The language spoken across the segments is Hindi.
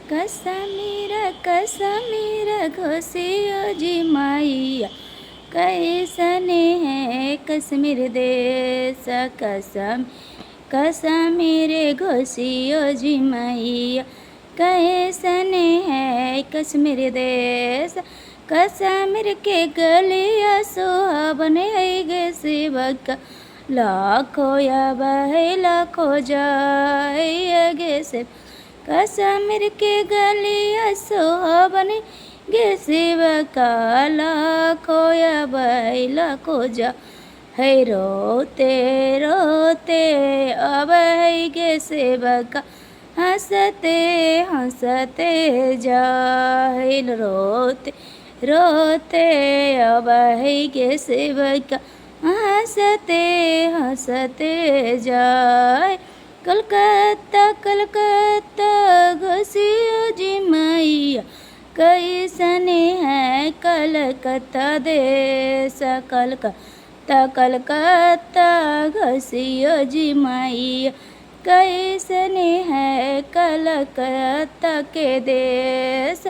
कश्मीर घोषियो जी मैया, कैसने है कश्मीर देश। कश्मीर घोषियो जी मैया, कैसने है कश्मीर देश। कश्मीर के गलिया सुहावन है गे शिवका, लाखों या बहे लाखों जाए गे शिव। कश्मीर के गलिया सुहावन गे शिवका, लाखों या बहे लाखों जा है। रोते रोते अब है गे शिवका, हंसते हंसते जाए। रोते रोते अब है गे शिवका, हंसते हंसते जाए। कलकत्ता कलकत्ता घोषियो जी मैया, कैसने है कलकत्ता देश। कलकत्ता कलकत्ता घोषियो जी मैया, कैसने है कलकत्ता के देश।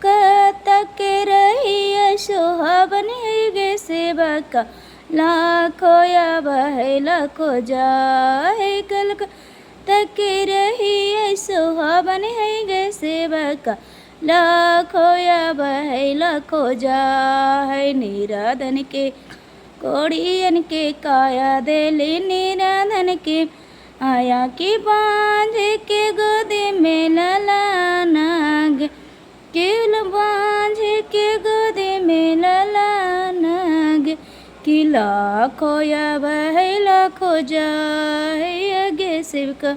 कलकत्ता के रहिया सुहावन है गे शिवका, लाखों या बहे लाखों जाए। कलकत्ता के रहिया सुहावन है गे शिवका, लाखों या बहे लाखों जाए। निराधन के कोड़ियन के काया देली, निराधन के आया की बांध के गोदी में ललाना गे। किल बांझ के गोदी में ललाना गे, कि लाखों या बहे लाखों जाए गे शिवका।